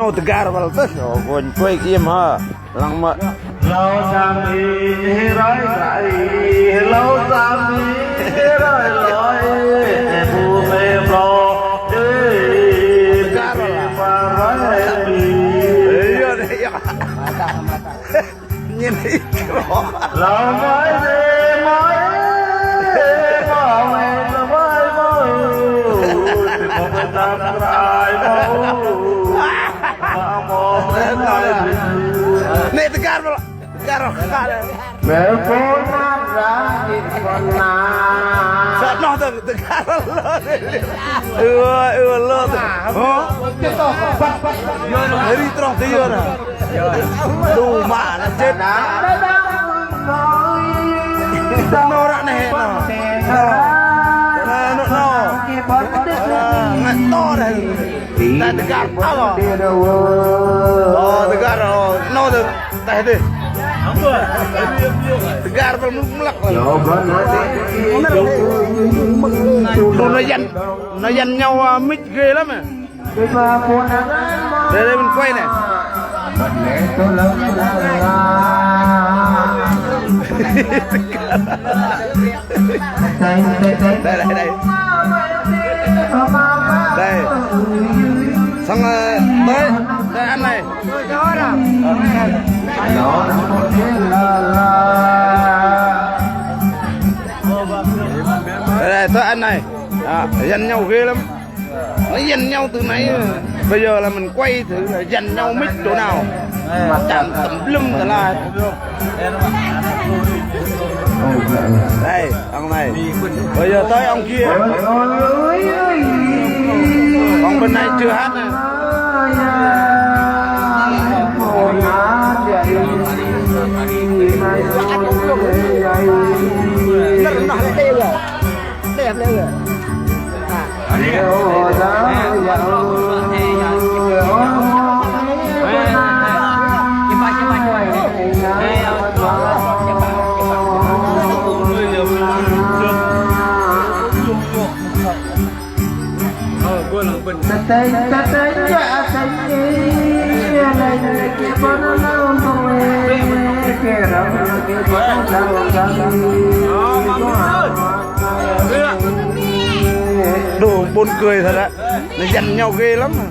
No tegar bal tus kon kuy im ha lang ma lâu tam đi rơi rải lâu tam đi rơi lối phù mê pro đi tegar và rơi đi iya iya nhìn ikro lâu mới đi mới mới mới mới tam rai ne tegar bal tegar mẹ con ra đi con na sát nó tegar lo ho dari troh dia na tu ma na chết no ra ne no ngat to dah ta tegar apa oh tegar no teh tu tegar bal mulak nó dằn nhau mít ghê lắm à đây mình quay này đây xong tới đây ăn này đây tới ăn này dằn nhau ghê lắm nó dằn nhau từ nãy bây giờ là mình quay thử là dằn nhau mít chỗ nào mà chạm tầm lum cả là đây ông này bây giờ tới ông kia ông bên này chưa hát nè đẹp lên rồi đồ buồn cười thật á, nó dằn nhau ghê lắm mà.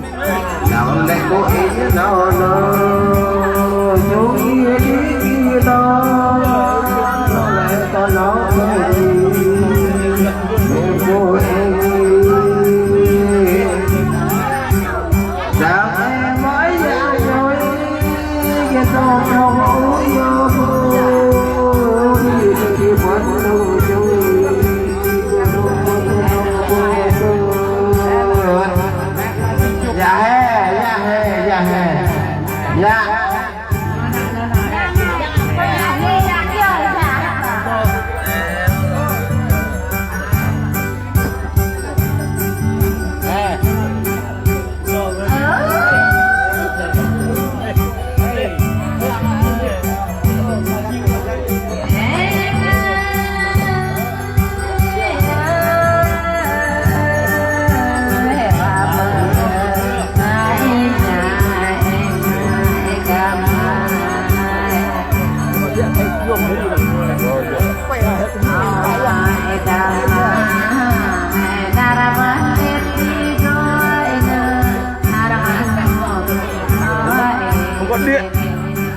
Không có điện,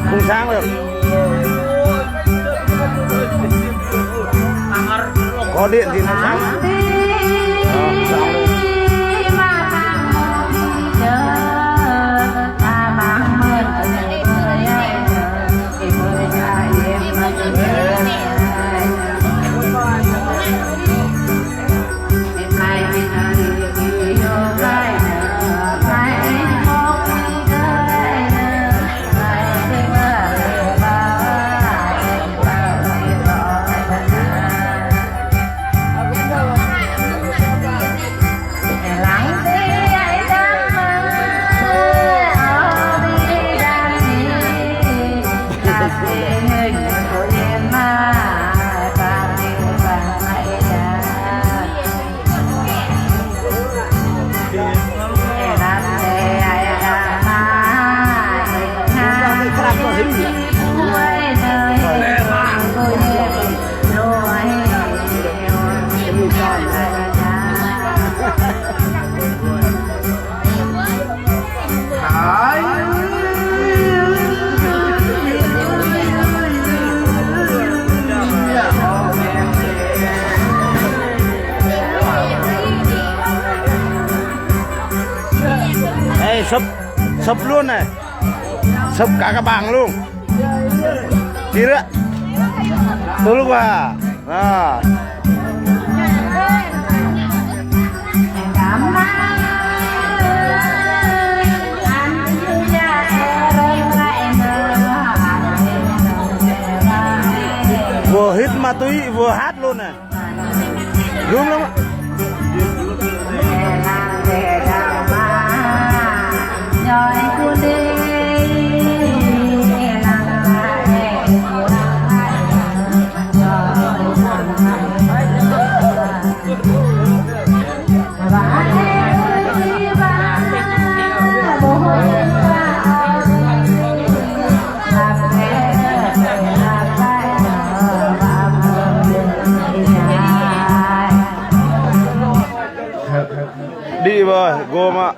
không sáng được. Có điện thì nó sáng. Sáng được. sập luôn này sập cả cái bảng luôn đi nữa tôi lúc à vừa hít ma túy vừa hát luôn này đúng lắm ạ. Đi rồi, gồm ạ.